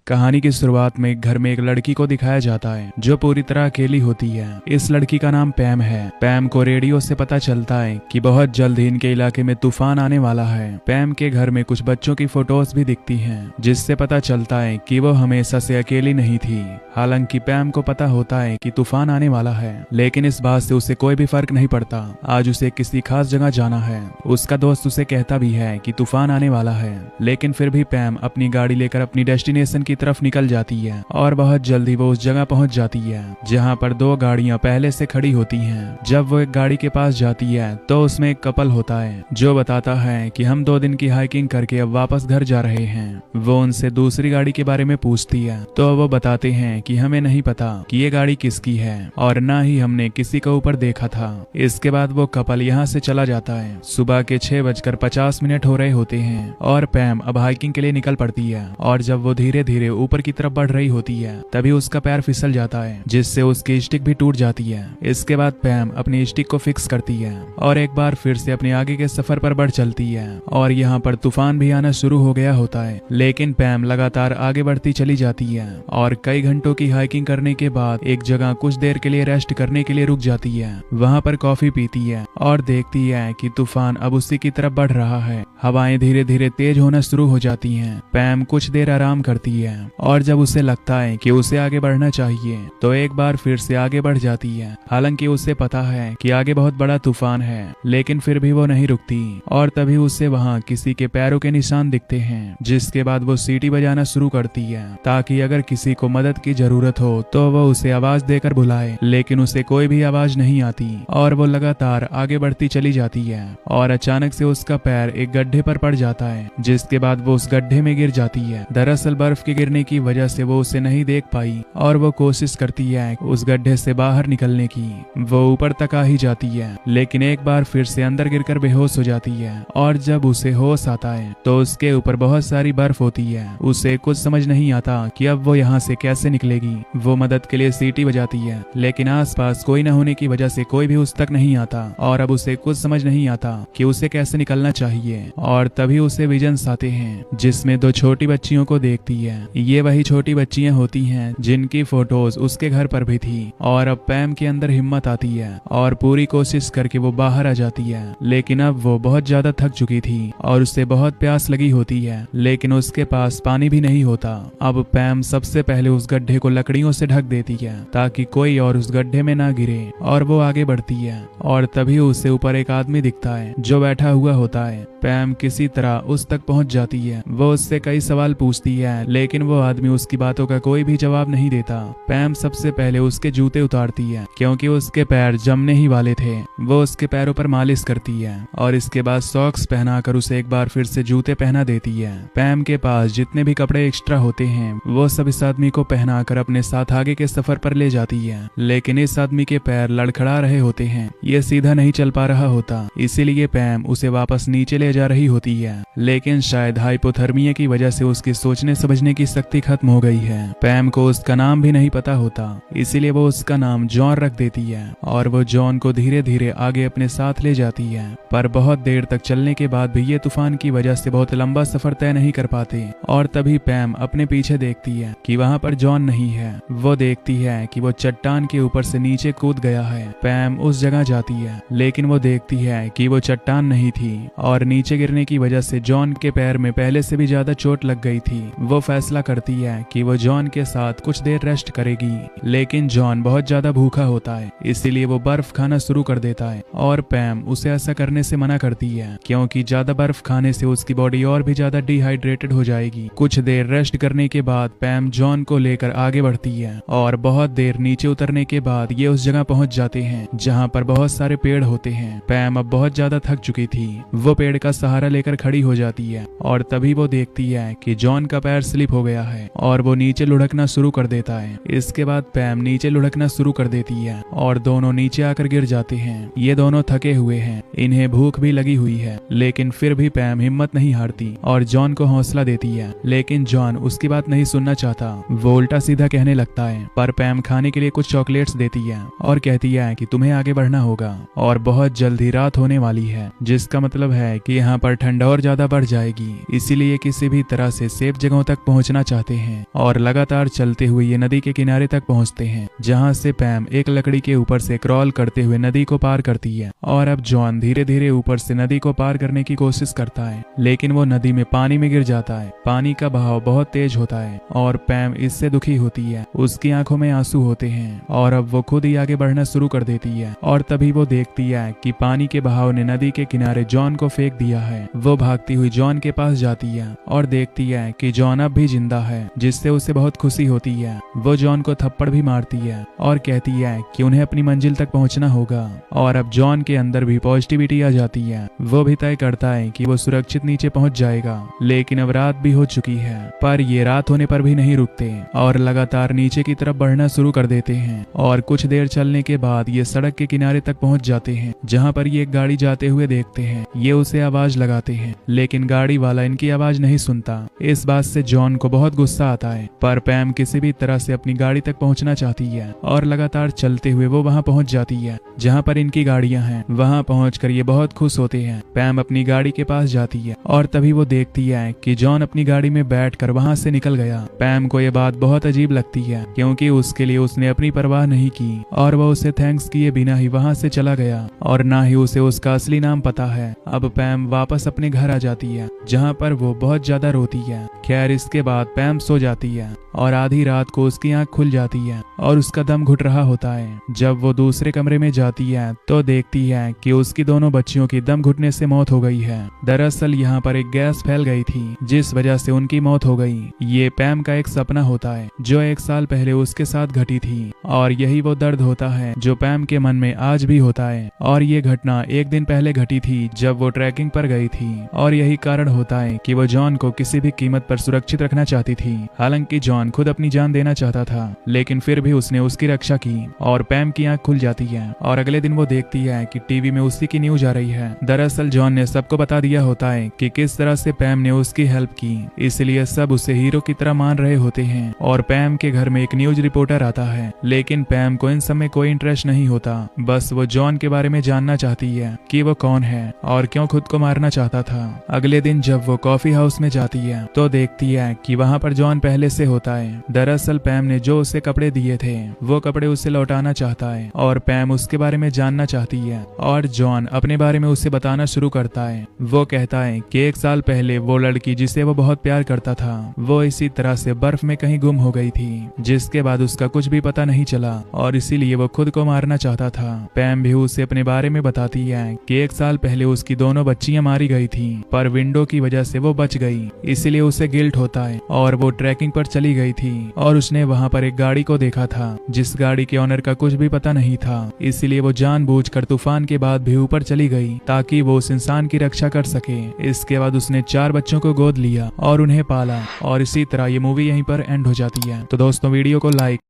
कहानी की शुरुआत में एक घर में एक लड़की को दिखाया जाता है जो पूरी तरह अकेली होती है। इस लड़की का नाम पैम है। पैम को रेडियो से पता चलता है कि बहुत जल्द इनके इलाके में तूफान आने वाला है। पैम के घर में कुछ बच्चों की फोटोज भी दिखती हैं, जिससे पता चलता है कि वो हमेशा से अकेली नहीं थी। हालांकि पैम को पता होता है कि तूफान आने वाला है, लेकिन इस बात से उसे कोई भी फर्क नहीं पड़ता। आज उसे किसी खास जगह जाना है। उसका दोस्त उसे कहता भी है कि तूफान आने वाला है, लेकिन फिर भी पैम अपनी गाड़ी लेकर अपनी डेस्टिनेशन की तरफ निकल जाती है और बहुत जल्दी वो उस जगह पहुंच जाती है जहां पर दो गाड़ियां पहले से खड़ी होती हैं। जब वो एक गाड़ी के पास जाती है तो उसमें एक कपल होता है जो बताता है कि हम 2 दिन की हाइकिंग करके अब वापस घर जा रहे हैं। वो उनसे दूसरी गाड़ी के बारे में पूछती है तो वो बताते हैं कि हमें नहीं पता कि ये गाड़ी किसकी है और न ही हमने किसी को ऊपर देखा था। इसके बाद वो कपल यहाँ से चला जाता है। सुबह के 6:50 हो रहे होते हैं और पैम अब हाइकिंग के लिए निकल पड़ती है। और जब वो धीरे धीरे ऊपर की तरफ बढ़ रही होती है तभी उसका पैर फिसल जाता है, जिससे उसकी स्टिक भी टूट जाती है। इसके बाद पैम अपनी स्टिक को फिक्स करती है और एक बार फिर से अपने आगे के सफर पर बढ़ चलती है। और यहाँ पर तूफान भी आना शुरू हो गया होता है, लेकिन पैम लगातार आगे बढ़ती चली जाती है और कई घंटों की हाइकिंग करने के बाद एक जगह कुछ देर के लिए रेस्ट करने के लिए रुक जाती है। वहाँ पर कॉफी पीती है और देखती है कि तूफान अब उसी की तरफ बढ़ रहा है। हवाएं धीरे धीरे तेज होना शुरू हो जाती हैं। पैम कुछ देर आराम करती है और जब उसे लगता है कि उसे आगे बढ़ना चाहिए तो एक बार फिर से आगे बढ़ जाती है। हालांकि उसे पता है कि आगे बहुत बड़ा तूफान है, लेकिन फिर भी वो नहीं रुकती। और तभी उसे वहाँ किसी के पैरों के निशान दिखते हैं, जिसके बाद वो सीटी बजाना शुरू करती है ताकि अगर किसी को मदद की जरूरत हो तो वो उसे आवाज देकर बुलाए। लेकिन उसे कोई भी आवाज नहीं आती और वो लगातार आगे बढ़ती चली जाती है। और अचानक से उसका पैर एक गड्ढे पर पड़ जाता है, जिसके बाद वो उस गड्ढे में गिर जाती है। दरअसल बर्फ के गिरने की वजह से वो उसे नहीं देख पाई और वो कोशिश करती है उस गड्ढे से बाहर निकलने की। वो ऊपर तक आ ही जाती है, लेकिन एक बार फिर से अंदर गिरकर बेहोश हो जाती है। और जब उसे होश आता है तो उसके ऊपर बहुत सारी बर्फ होती है। उसे कुछ समझ नहीं आता कि अब वो यहाँ से कैसे निकलेगी। वो मदद के लिए सीटी बजाती है, लेकिन आसपास कोई न होने की वजह से कोई भी उस तक नहीं आता और अब उसे कुछ समझ नहीं आता कि उसे कैसे निकलना चाहिए। और तभी उसे विजन्स आते हैं जिसमें 2 छोटी बच्चियों को देखती है। ये वही छोटी बच्चियां होती हैं जिनकी फोटोज उसके घर पर भी थी। और अब पैम के अंदर हिम्मत आती है और पूरी कोशिश करके वो बाहर आ जाती है, लेकिन अब वो बहुत ज्यादा थक चुकी थी और उसे बहुत प्यास लगी होती है, लेकिन उसके पास पानी भी नहीं होता। अब पैम सबसे पहले उस गड्ढे को लकड़ियों से ढक देती है ताकि कोई और उस गड्ढे में ना गिरे, और वो आगे बढ़ती है। और तभी उसे ऊपर एक आदमी दिखता है जो बैठा हुआ होता है। पैम किसी तरह उस तक पहुंच जाती है। वो उससे कई सवाल पूछती है, लेकिन वो आदमी उसकी बातों का कोई भी जवाब नहीं देता। पैम सबसे पहले उसके जूते उतारती है क्योंकि उसके पैर जमने ही वाले थे। वो उसके पैरों पर मालिश करती है और इसके बाद सॉक्स पहनाकर उसे एक बार फिर से जूते पहना देती है। पैम के पास जितने भी कपड़े एक्स्ट्रा होते हैं वो सब इस आदमी को पहनाकर अपने साथ आगे के सफर पर ले जाती है, लेकिन इस आदमी के पैर लड़खड़ा रहे होते हैं। ये सीधा नहीं चल पा रहा होता, इसीलिए पैम उसे वापस नीचे ले जा रही होती है, लेकिन शायद हाइपोथर्मिया की वजह से उसकी सोचने समझने की शक्ति खत्म हो गई है। पैम को उसका नाम भी नहीं पता होता, इसीलिए वो उसका नाम जॉन रख देती है और वो जॉन को धीरे धीरे आगे अपने साथ ले जाती है। पर बहुत देर तक चलने के बाद भी ये तूफान की वजह से बहुत लंबा सफर तय नहीं कर पाते। और तभी पैम अपने पीछे देखती है कि वहाँ पर जॉन नहीं है। वो देखती है कि वो चट्टान के ऊपर से नीचे कूद गया है। पैम उस जगह जाती है, लेकिन वो देखती है कि वो चट्टान नहीं थी और नीचे गिरने की वजह से जॉन के पैर में पहले से भी ज्यादा चोट लग गई थी। वो फैसला करती है कि वो जॉन के साथ कुछ देर रेस्ट करेगी, लेकिन जॉन बहुत ज्यादा भूखा होता है, इसीलिए वो बर्फ खाना शुरू कर देता है। और पैम उसे ऐसा करने से मना करती है क्योंकि ज्यादा बर्फ खाने से उसकी बॉडी और भी ज्यादा डिहाइड्रेटेड हो जाएगी। कुछ देर रेस्ट करने के बाद पैम जॉन को लेकर आगे बढ़ती है और बहुत देर नीचे उतरने के बाद ये उस जगह पहुंच जाते हैं जहाँ पर बहुत सारे पेड़ होते हैं। पैम अब बहुत ज्यादा थक चुकी थी। वो पेड़ का सहारा लेकर खड़ी हो जाती है और तभी वो देखती है कि जॉन का पैर स्लिप हो गया है और वो नीचे लुढ़कना शुरू कर देता है। इसके बाद पैम नीचे लुढ़कना शुरू कर देती है और दोनों नीचे आकर गिर जाते हैं। ये दोनों थके हुए हैं, इन्हें भूख भी लगी हुई है, लेकिन फिर भी पैम हिम्मत नहीं हारती और जॉन को हौसला देती है। लेकिन जॉन उसकी बात नहीं सुनना चाहता। वो उल्टा सीधा कहने लगता है, पर पैम खाने के लिए कुछ चॉकलेट्स देती है और कहती है कि तुम्हें आगे बढ़ना होगा और बहुत जल्दी रात होने वाली है, जिसका मतलब है कि यहाँ पर पर ठंड और ज्यादा बढ़ जाएगी, इसीलिए किसी भी तरह से सेफ जगहों तक पहुंचना चाहते हैं और लगातार चलते हुए ये नदी के किनारे तक पहुंचते हैं, जहां से पैम एक लकड़ी के ऊपर से क्रॉल करते हुए नदी को पार करती है। और अब जॉन धीरे धीरे ऊपर से नदी को पार करने की कोशिश करता है, लेकिन वो नदी में पानी में गिर जाता है। पानी का बहाव बहुत तेज होता है और पैम इससे दुखी होती है। उसकी आंखों में आंसू होते हैं और अब वो खुद ही आगे बढ़ना शुरू कर देती है। और तभी वो देखती है कि पानी के बहाव ने नदी के किनारे जॉन को फेंक दिया है। वो भागती हुई जॉन के पास जाती है और देखती है कि जॉन अब भी जिंदा है, जिससे उसे बहुत खुशी होती है। वो जॉन को थप्पड़ भी मारती है और कहती है कि उन्हें अपनी मंजिल तक पहुंचना होगा। और अब जॉन के अंदर भी पॉजिटिविटी आ जाती है। वो भी तय करता है कि वो सुरक्षित नीचे पहुंच जाएगा। लेकिन अब रात भी हो चुकी है, पर ये रात होने पर भी नहीं रुकते और लगातार नीचे की तरफ बढ़ना शुरू कर देते हैं। और कुछ देर चलने के बाद ये सड़क के किनारे तक पहुंच जाते हैं, जहां पर ये एक गाड़ी जाते हुए देखते हैं। ये उसे आवाज लगाते हैं, लेकिन गाड़ी वाला इनकी आवाज नहीं सुनता। इस बात से जॉन को बहुत गुस्सा आता है, पर पैम किसी भी तरह से अपनी गाड़ी तक पहुंचना चाहती है और लगातार चलते हुए वो वहां पहुंच जाती है जहां पर इनकी गाड़ियां हैं। वहां पहुंचकर ये बहुत खुश होते हैं। पैम अपनी गाड़ी के पास जाती है और तभी वो देखती है कि जॉन अपनी गाड़ी में बैठकर वहां से निकल गया। पैम को ये बात बहुत अजीब लगती है, क्योंकि उसके लिए उसने अपनी परवाह नहीं की और वह उसे थैंक्स किए बिना ही वहां से चला गया और ना ही उसे उसका असली नाम पता है। अब पैम वापस अपने घर आ जाती है, जहां पर वो बहुत ज्यादा रोती है। खैर, इसके बाद पैम सो जाती है और आधी रात को उसकी आंख खुल जाती है और उसका दम घुट रहा होता है। जब वो दूसरे कमरे में जाती है तो देखती है कि उसकी दोनों बच्चियों की दम घुटने से मौत हो गई है। दरअसल यहाँ पर एक गैस फैल गई थी, जिस वजह से उनकी मौत हो गई। ये पैम का एक सपना होता है जो 1 साल पहले उसके साथ घटी थी, और यही वो दर्द होता है जो पैम के मन में आज भी होता है। और ये घटना 1 दिन पहले घटी थी, जब वो ट्रैकिंग पर गई थी, और यही कारण होता है कि वो जॉन को किसी भी कीमत पर सुरक्षित रखना चाहती थी। हालांकि जॉन खुद अपनी जान देना चाहता था, लेकिन फिर भी उसने उसकी रक्षा की और पैम की आंख खुल जाती है। और अगले दिन वो देखती है कि टीवी में उसी की न्यूज आ रही है। दरअसल जॉन ने सबको बता दिया होता है कि किस तरह से पैम ने उसकी हेल्प की, इसलिए सब उसे हीरो की तरह मान रहे होते हैं। और पैम के घर में एक न्यूज रिपोर्टर आता है, लेकिन पैम को इन सब में कोई इंटरेस्ट नहीं होता। बस वो जॉन के बारे में जानना चाहती है कि वो कौन है और क्यों खुद को मारना चाहता था। अगले दिन जब वो कॉफी हाउस में जाती है तो देखती है कि वहाँ पर जॉन पहले से होता है। दरअसल पैम ने जो उसे कपड़े दिए थे वो कपड़े उसे लौटाना चाहता है और पैम उसके बारे में जानना चाहती है और जॉन अपने बारे में उसे बताना शुरू करता है। वो कहता है कि 1 साल पहले वो लड़की जिसे वो बहुत प्यार करता था, वो इसी तरह से बर्फ में कहीं गुम हो गई थी, जिसके बाद उसका कुछ भी पता नहीं चला और इसीलिए वो खुद को मारना चाहता था। पैम भी उसे अपने बारे में बताती है कि 1 साल पहले उसकी दोनों बच्चियां मारी गई थी, पर विंडो की वजह से वो बच गई, इसीलिए उसे गिल्ट होता है। और वो ट्रैकिंग पर चली गई थी और उसने वहाँ पर एक गाड़ी को देखा था, जिस गाड़ी के ऑनर का कुछ भी पता नहीं था, इसीलिए वो जानबूझकर तूफान के बाद भी ऊपर चली गई ताकि वो उस इंसान की रक्षा कर सके। इसके बाद उसने 4 बच्चों को गोद लिया और उन्हें पाला, और इसी तरह ये मूवी यहीं पर एंड हो जाती है। तो दोस्तों, वीडियो को लाइक